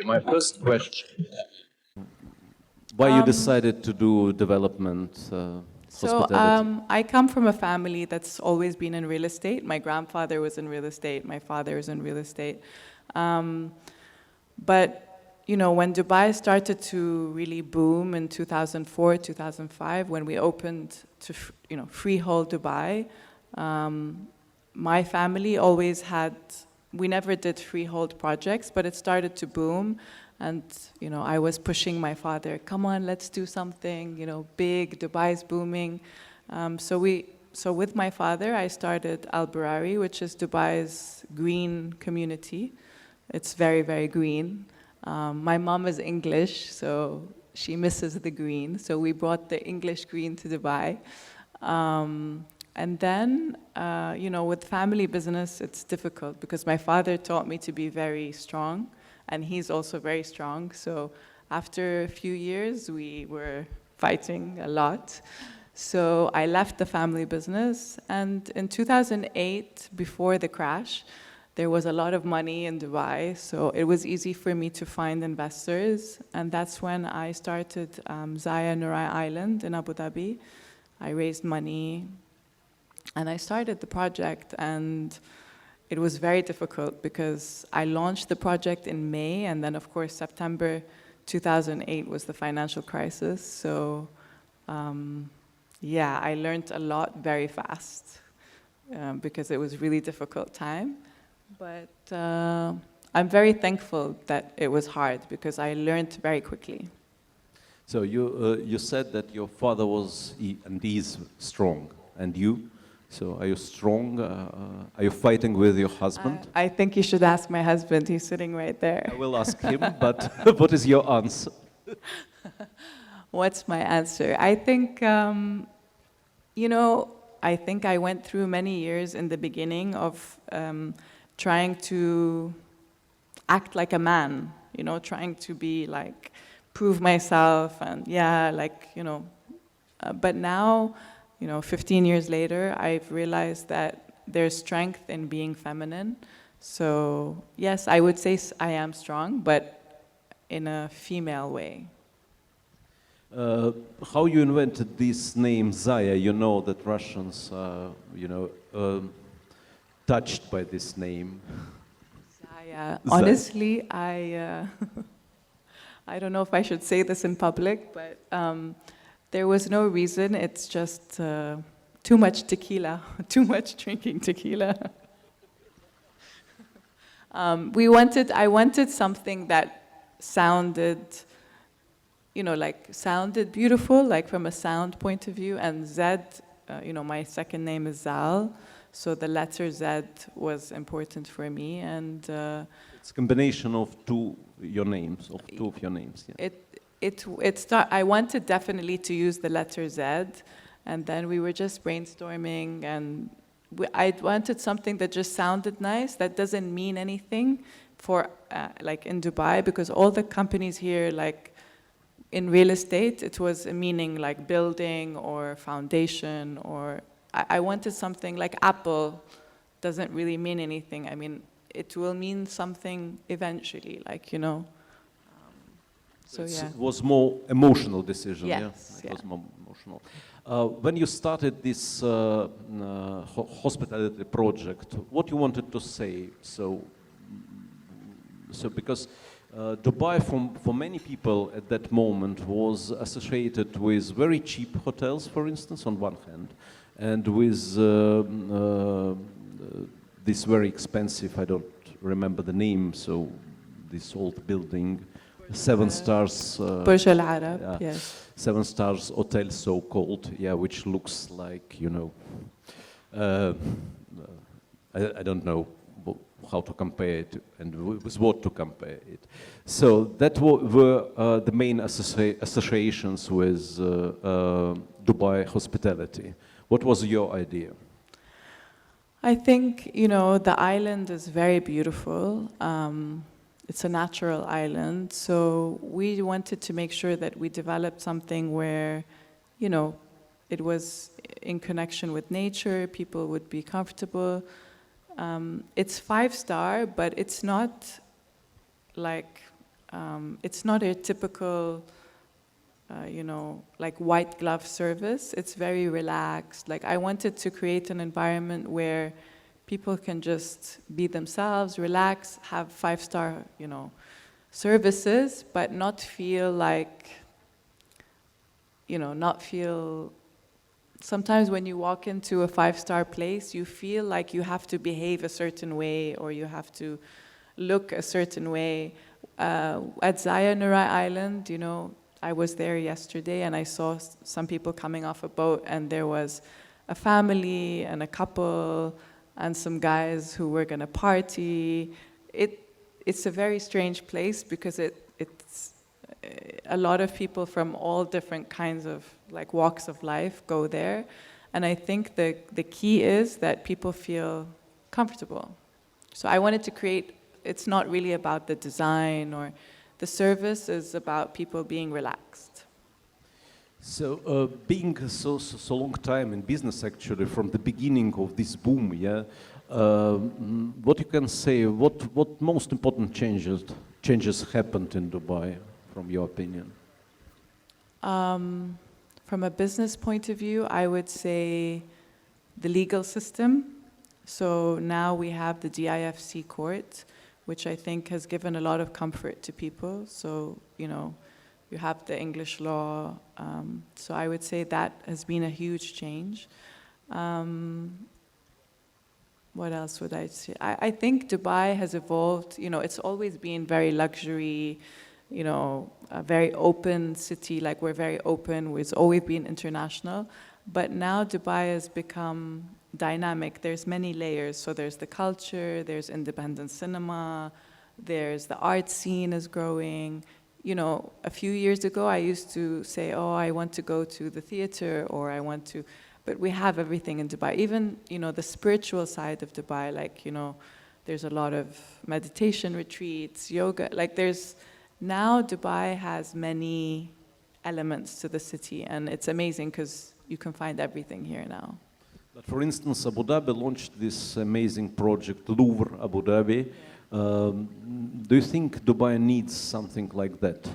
my first question. Why you decided to do development, hospitality? I come from a family that's always been in real estate. My grandfather was in real estate. My father was in real estate. But you know, when Dubai started to really boom in 2004, 2005, when we opened to freehold Dubai, my family always had. We never did freehold projects, but it started to boom. And, you know, I was pushing my father, come on, let's do something, you know, big, Dubai's booming. So with my father, I started Barari, which is Dubai's green community. It's very, very green. My mom is English, so she misses the green. So we brought the English green to Dubai. And then, you know, with family business, it's difficult because my father taught me to be very strong, and he's also very strong. So after a few years, we were fighting a lot. So I left the family business, and in 2008, before the crash, there was a lot of money in Dubai, so it was easy for me to find investors, and that's when I started Zaya Nadya Island in Abu Dhabi. I raised money, and I started the project, and it was very difficult because I launched the project in May, and then of course September 2008 was the financial crisis. So yeah, I learned a lot very fast because it was a really difficult time. But I'm very thankful that it was hard because I learned very quickly. So you said that your father was and is strong, and you? So are you strong? Are you fighting with your husband? I think you should ask my husband. He's sitting right there. I will ask him, but what is your answer? What's my answer? I think, you know, I think I went through many years in the beginning of trying to act like a man, you know, trying to be like, prove myself and yeah, like, you know, but now, you know, 15 years later, I've realized that there's strength in being feminine. So yes, I would say I am strong, but in a female way. How you invented this name Zaya? You know that Russians are, you know, touched by this name. Zaya. Honestly, I don't know if I should say this in public, but there was no reason. It's just too much tequila, too much drinking tequila. I wanted something that sounded, you know, like sounded beautiful, like from a sound point of view. And Zed, you know, my second name is Zaal, so the letter Z was important for me. And it's a combination of two of your names. Yeah. I wanted definitely to use the letter Z, and then we were just brainstorming, and I wanted something that just sounded nice, that doesn't mean anything for like in Dubai, because all the companies here, like in real estate, it was a meaning like building or foundation, or I wanted something like Apple doesn't really mean anything. I mean, it will mean something eventually, like, you know. So yeah. It was more emotional decision. Yes, yeah, it was more emotional. When you started this hospitality project, what you wanted to say? So because Dubai, for many people at that moment, was associated with very cheap hotels, for instance, on one hand, and with this very expensive, I don't remember the name, so this old building. 7 stars. Burj Al Arab, yes. 7 stars hotel, so called, yeah, which looks like, you know, I don't know how to compare it and with what to compare it. So that were the main associations with Dubai hospitality. What was your idea? I think, you know, the island is very beautiful. It's a natural island, so we wanted to make sure that we developed something where, you know, it was in connection with nature, people would be comfortable. It's 5-star, but it's not like it's not a typical, like white glove service. It's very relaxed. Like I wanted to create an environment where people can just be themselves, relax, have 5-star, services, but not feel like, not feel. Sometimes when you walk into a 5-star place, you feel like you have to behave a certain way or you have to look a certain way. At Zaya Nadya Island, I was there yesterday and I saw some people coming off a boat, and there was a family and a couple and some guys who were going to party. It's a very strange place because it's a lot of people from all different kinds of like walks of life go there, and I think the key is that people feel comfortable. So I wanted to create. It's not really about the design or the service, is about people being relaxed. So being so long time in business, actually, from the beginning of this boom, what you can say, what most important changes happened in Dubai, from your opinion? From a business point of view, I would say the legal system. So now we have the DIFC court, which I think has given a lot of comfort to people. So, you have the English law. So I would say that has been a huge change. What else would I say? I think Dubai has evolved. It's always been very luxury, a very open city. Like we're very open. It's always been international. But now Dubai has become dynamic. There's many layers. So there's the culture, there's independent cinema, there's the art scene is growing. A few years ago I used to say, oh, I want to go to the theater, or I want to, but we have everything in Dubai. Even, the spiritual side of Dubai, like, there's a lot of meditation retreats, yoga, like now Dubai has many elements to the city, and it's amazing because you can find everything here now. But for instance, Abu Dhabi launched this amazing project, Louvre Abu Dhabi. Do you think Dubai needs something like that?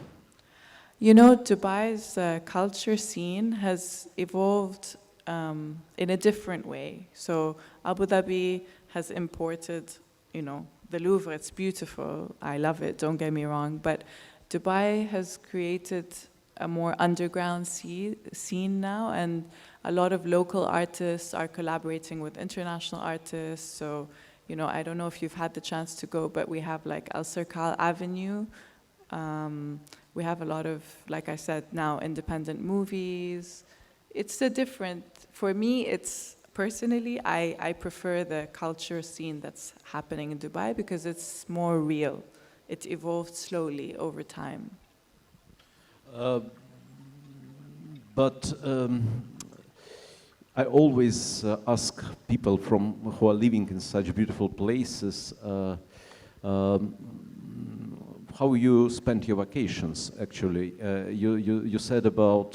Dubai's culture scene has evolved in a different way. So Abu Dhabi has imported, the Louvre. It's beautiful. I love it, don't get me wrong. But Dubai has created a more underground scene now, and a lot of local artists are collaborating with international artists. So, I don't know if you've had the chance to go, but we have like Al Circal Avenue. We have a lot of, like I said, now independent movies. It's for me, personally, I prefer the culture scene that's happening in Dubai because it's more real. It evolved slowly over time. But I always ask people who are living in such beautiful places how you spend your vacations. Actually, you said about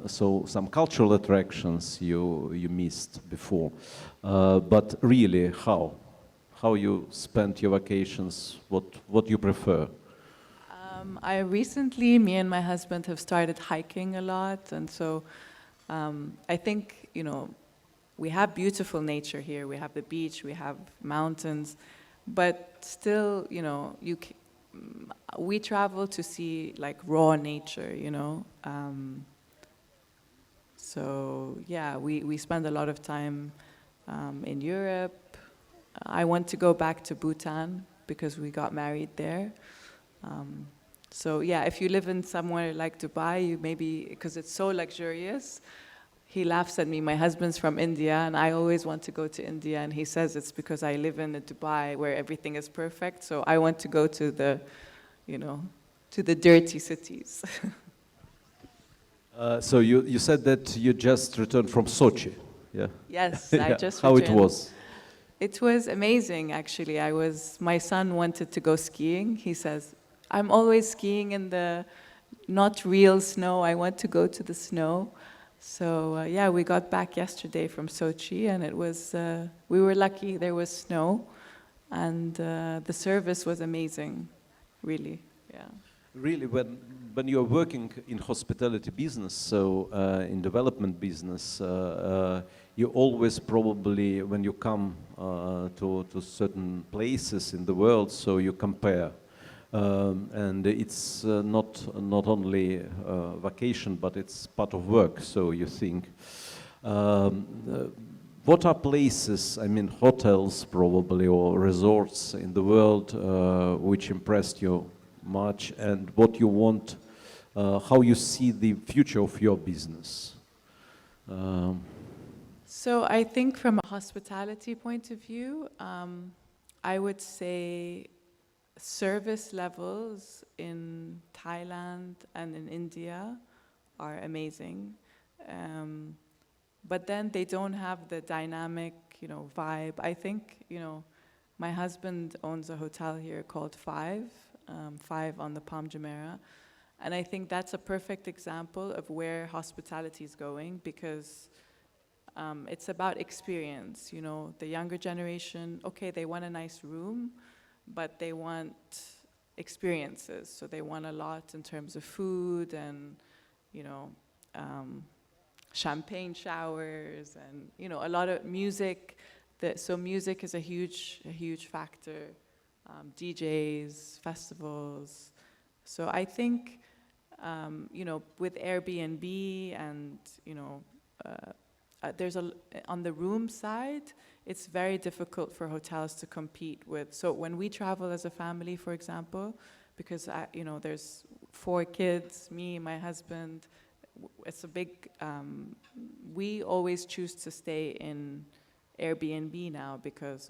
some cultural attractions you missed before, but really how you spent your vacations? What you prefer? Me and my husband have started hiking a lot, and so I think, we have beautiful nature here. We have the beach, we have mountains, but still, we travel to see like raw nature, So yeah, we spend a lot of time in Europe. I want to go back to Bhutan because we got married there. So yeah, if you live in somewhere like Dubai, you maybe, because it's so luxurious. He laughs at me. My husband's from India, and I always want to go to India, and he says it's because I live in a Dubai where everything is perfect. So I want to go to the, to the dirty cities. So you said that you just returned from Sochi, yeah? Yes, Yeah. I just How returned. it was? It was amazing, actually. My son wanted to go skiing. He says, I'm always skiing in the not real snow. I want to go to the snow. So yeah, we got back yesterday from Sochi, and it was, we were lucky there was snow, and the service was amazing, really, yeah. really, when you're working in hospitality business, so in development business, you always probably, when you come to certain places in the world, so you compare. And it's not only vacation, but it's part of work. So you think, what are places, I mean hotels probably, or resorts in the world which impressed you much, and what you want, how you see the future of your business? So I think from a hospitality point of view, I would say service levels in Thailand and in India are amazing. But then they don't have the dynamic, vibe. I think, my husband owns a hotel here called Five on the Palm Jumeirah. And I think that's a perfect example of where hospitality is going, because it's about experience. The younger generation, okay, they want a nice room, but they want experiences. So they want a lot in terms of food and, champagne showers and, a lot of music. So music is a huge factor. DJs, festivals. So I think, with Airbnb and, on the room side, it's very difficult for hotels to compete with. So when we travel as a family, for example, because there's 4 kids, me, my husband, it's a big, we always choose to stay in Airbnb now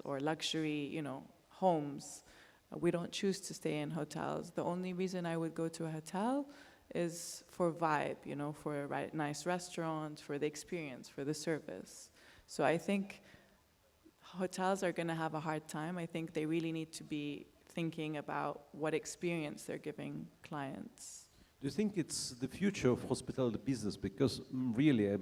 or luxury, homes. We don't choose to stay in hotels. The only reason I would go to a hotel is for vibe, for a nice restaurant, for the experience, for the service. So I think hotels are going to have a hard time. I think they really need to be thinking about what experience they're giving clients. Do you think it's the future of hospitality business? Because really,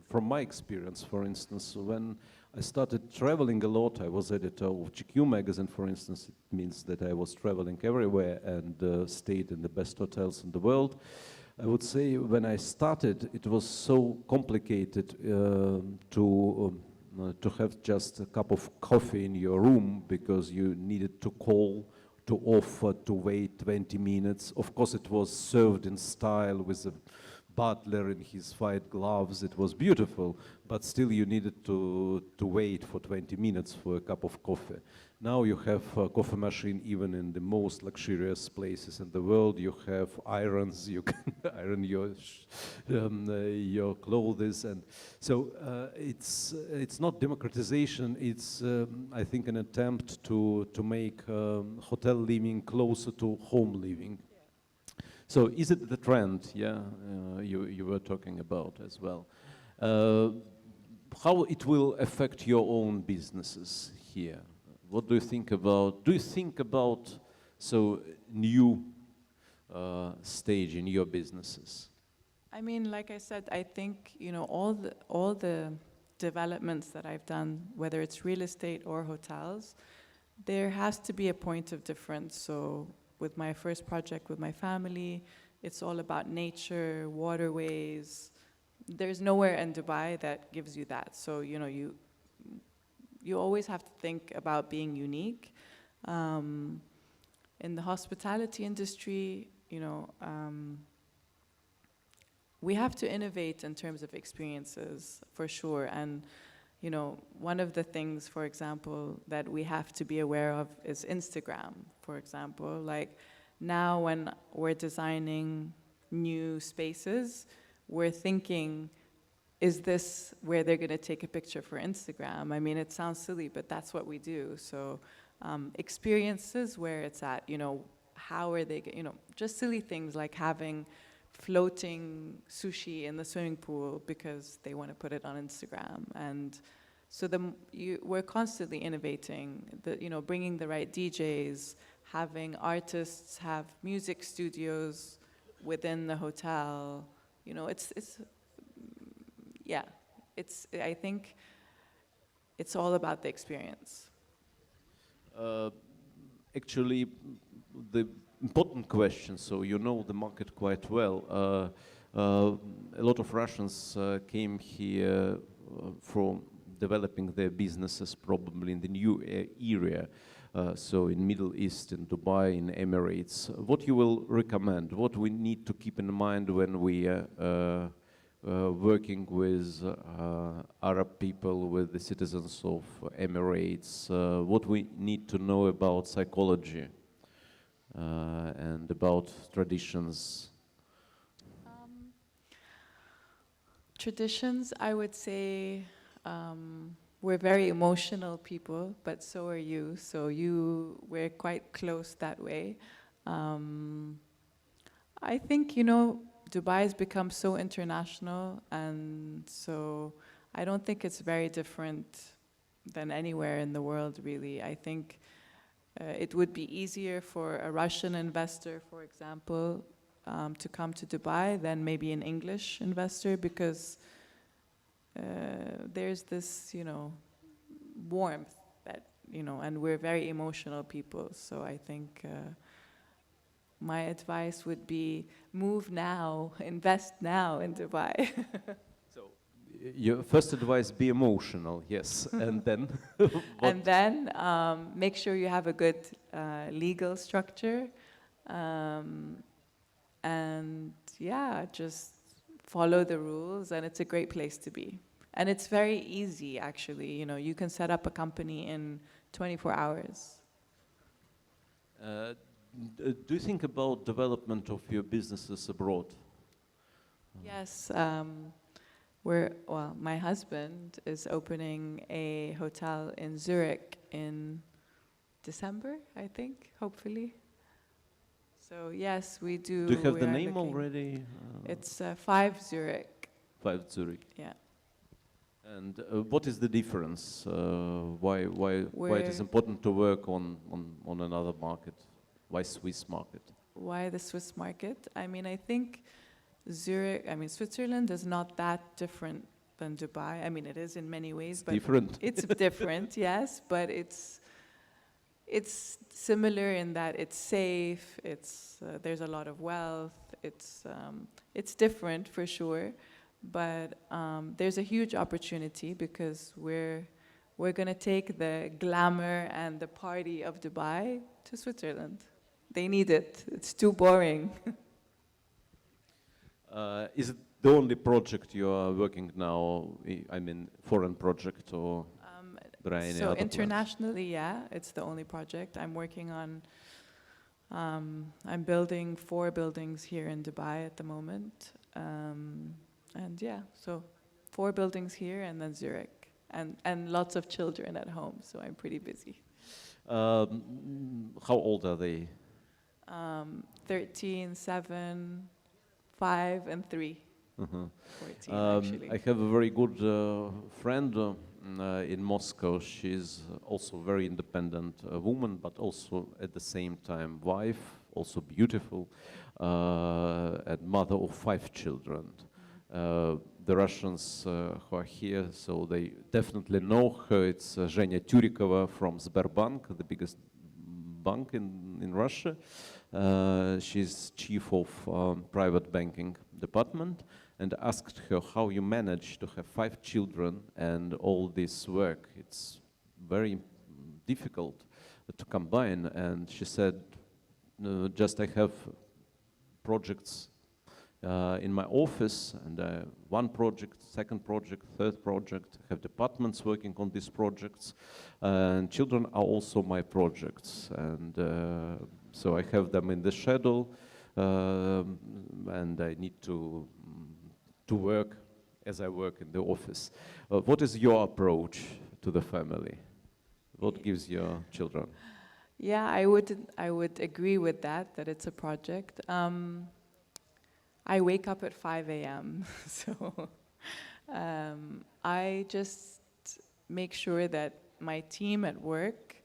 from my experience, for instance, when I started traveling a lot, I was editor of GQ magazine, for instance. It means that I was traveling everywhere and stayed in the best hotels in the world. I would say when I started, it was so complicated to have just a cup of coffee in your room, because you needed to call, to offer, to wait 20 minutes. Of course, it was served in style with a butler in his white gloves. It was beautiful, but still you needed to wait for 20 minutes for a cup of coffee. Now you have a coffee machine even in the most luxurious places in the world. You have irons, you can iron your clothes. And so it's not democratization, it's I think an attempt to make hotel living closer to home living. So is it the trend, you were talking about as well? How it will affect your own businesses here? What do you think about? Do you think about new stage in your businesses? I mean, like I said, I think all the developments that I've done, whether it's real estate or hotels, there has to be a point of difference. So with my first project with my family, it's all about nature, waterways. There's nowhere in Dubai that gives you that. So you always have to think about being unique. In the hospitality industry, we have to innovate in terms of experiences, for sure. And one of the things, for example, that we have to be aware of is Instagram, for example. Like now when we're designing new spaces, we're thinking, is this where they're going to take a picture for Instagram? I mean, it sounds silly, but that's what we do. So experiences where it's at, how are they, just silly things like having floating sushi in the swimming pool because they want to put it on Instagram. And so we're constantly innovating, bringing the right DJs, having artists have music studios within the hotel. I think it's all about the experience. Actually, the important question. So you know the market quite well. A lot of Russians came here from developing their businesses probably in the new area. So in Middle East, in Dubai, in Emirates. What you will recommend? What we need to keep in mind when we are working with Arab people, with the citizens of Emirates? What we need to know about psychology and about traditions? Traditions, I would say, we're very emotional people, but so are you. So we're quite close that way. I think, Dubai has become so international, and so I don't think it's very different than anywhere in the world, really. I think it would be easier for a Russian investor, for example, to come to Dubai than maybe an English investor, because there's this, warmth that, and we're very emotional people. So I think my advice would be move now, invest now in Dubai. So your first advice, be emotional, yes, and then? And then make sure you have a good legal structure. And yeah, just follow the rules, and it's a great place to be. And it's very easy, actually. You can set up a company in 24 hours. Do you think about development of your businesses abroad? Yes, my husband is opening a hotel in Zurich in December, I think, hopefully. So yes, we do. Do you have the name already? It's 5 Zurich. 5 Zurich. Yeah. And what is the difference? Why it is important to work on another market? Why Swiss market? Why the Swiss market? I think Switzerland is not that different than Dubai. It is in many ways, but different. It's different, yes, but it's similar in that it's safe. There's a lot of wealth. It's different for sure, but there's a huge opportunity because we're going to take the glamour and the party of Dubai to Switzerland. They need it. It's too boring. Is it the only project you are working now? Foreign project or there are any so other internationally, yeah, it's the only project I'm working on. I'm building 4 buildings here in Dubai at the moment, and yeah, so 4 buildings here and then Zurich, and lots of children at home. So I'm pretty busy. How old are they? 13, 7, 5, and 3. 14, actually. I have a very good friend in Moscow. She's also a very independent woman, but also at the same time wife, also beautiful, and mother of 5 children. The Russians who are here, so they definitely know her. It's Zhenya Turikova from Sberbank, the biggest bank in Russia. She's chief of private banking department, and asked her how you manage to have 5 children and all this work. It's very difficult to combine. And she said, just I have projects in my office, and one project, second project, third project, have departments working on these projects, and children are also my projects, and so I have them in the schedule, and I need to work as I work in the office. What is your approach to the family? What gives your children? Yeah, I would agree with that it's a project. I wake up at 5 a.m. So I just make sure that my team at work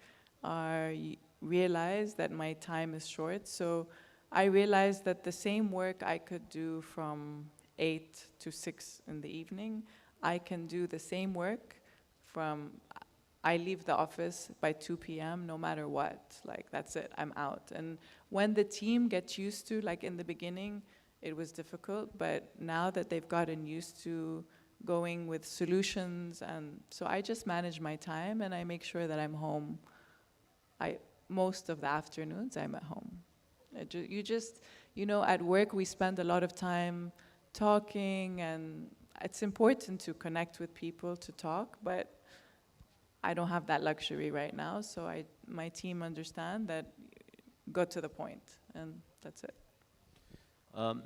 realize that my time is short. So I realize that the same work I could do from 8 to 6 in the evening, I can do the same work from I leave the office by 2 p.m. no matter what. Like, that's it, I'm out. And when the team gets used to, like in the beginning, it was difficult, but now that they've gotten used to going with solutions, and so I just manage my time and I make sure that I'm home. Most of the afternoons I'm at home. You know, at work we spend a lot of time talking, and it's important to connect with people, to talk, but I don't have that luxury right now, so my team understand that, go to the point, and that's it.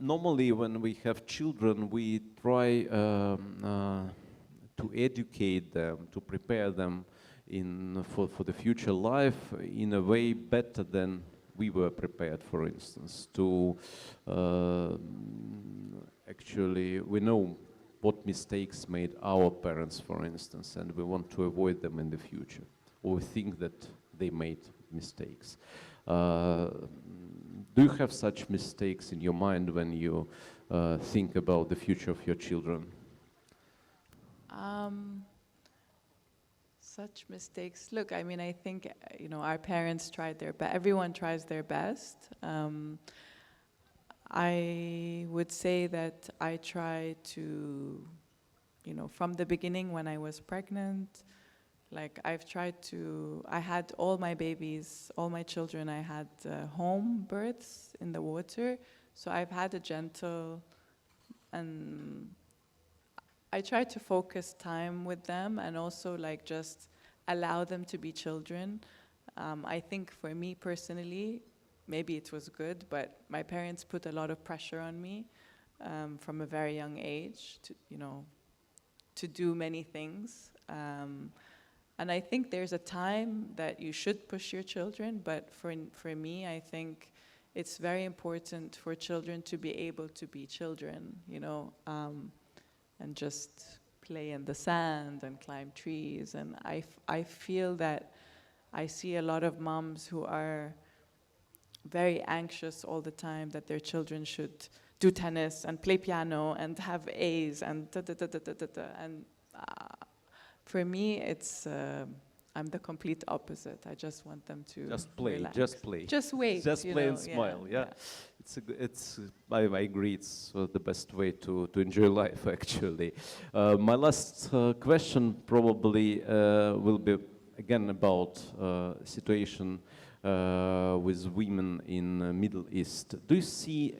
Normally, when we have children, we try to educate them, to prepare them for the future life in a way better than we were prepared, for instance. Actually, we know what mistakes made our parents, for instance, and we want to avoid them in the future, or we think that they made mistakes. Do you have such mistakes in your mind when you think about the future of your children? Such mistakes. Look, I mean, I think, you know, our parents tried their best. Everyone tries their best. I would say that I try to, you know, from the beginning when I was pregnant, like I had all my babies, all my children, I had home births in the water. So I've had a gentle, and I try to focus time with them and also like just allow them to be children. I think for me personally, maybe it was good, but my parents put a lot of pressure on me from a very young age to, you know, to do many things. And I think there's a time that you should push your children, but for me, I think it's very important for children to be able to be children, you know, and just play in the sand and climb trees. And I feel that I see a lot of moms who are very anxious all the time that their children should do tennis and play piano and have A's and da-da-da-da-da-da. And for me, I'm the complete opposite. I just want them to just play, relax. just play, just wait, just play and know, smile. Yeah. I agree. It's the best way to enjoy life. Actually, my last question probably will be again about situation with women in Middle East. Do you see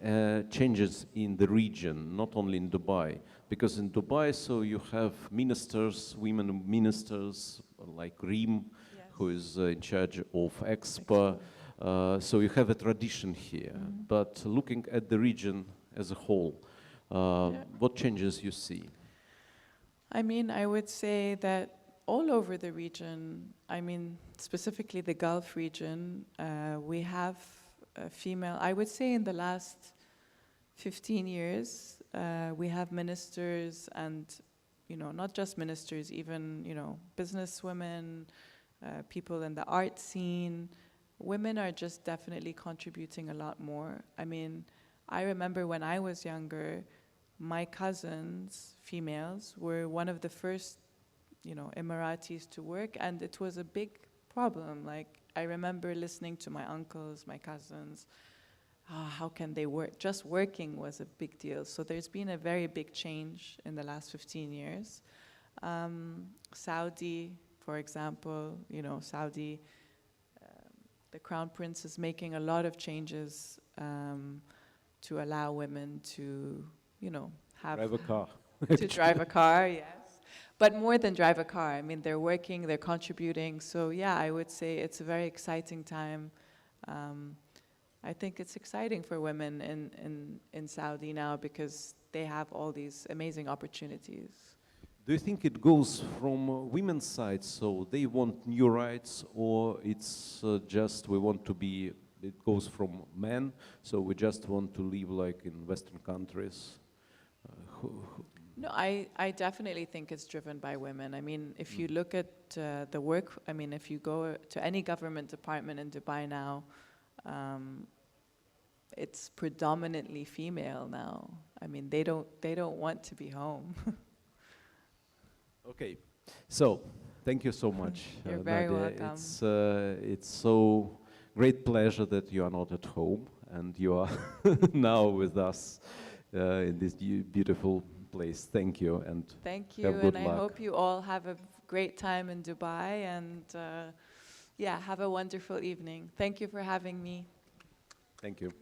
changes in the region, not only in Dubai? Because in Dubai, so you have ministers, women ministers like Reem, Yes. who is in charge of Expo. So you have a tradition here. Mm-hmm. But looking at the region as a whole, what changes you see? I mean, I would say that all over the region, I mean, specifically the Gulf region, we have a female, I would say in the last 15 years, we have ministers and, you know, not just ministers, even, you know, businesswomen, people in the art scene. Women are just definitely contributing a lot more. I mean, I remember when I was younger, my cousins, females, were one of the first, you know, Emiratis to work, and it was a big problem. Like, I remember listening to my uncles, my cousins, how can they work? Just working was a big deal. So there's been a very big change in the last 15 years. Saudi, for example, you know, Saudi, the Crown Prince is making a lot of changes to allow women to, you know, Drive a car. to drive a car, yes. But more than drive a car, I mean, they're working, they're contributing. So yeah, I would say it's a very exciting time. I think it's exciting for women in Saudi now because they have all these amazing opportunities. Do you think it goes from women's side, so they want new rights, or it's just we want to be, it goes from men, so we just want to live like in Western countries? No, I definitely think it's driven by women. I mean, if you look at the work, I mean, if you go to any government department in Dubai now, it's predominantly female now. I mean, they don't want to be home. Okay, so Thank you so much, You're very Nadia. welcome. It's so great pleasure that you are not at home and you are now with us in this beautiful place. Thank you, and Thank you, have good and luck. I hope you all have a great time in Dubai, and yeah, have a wonderful evening. Thank you for having me. Thank you.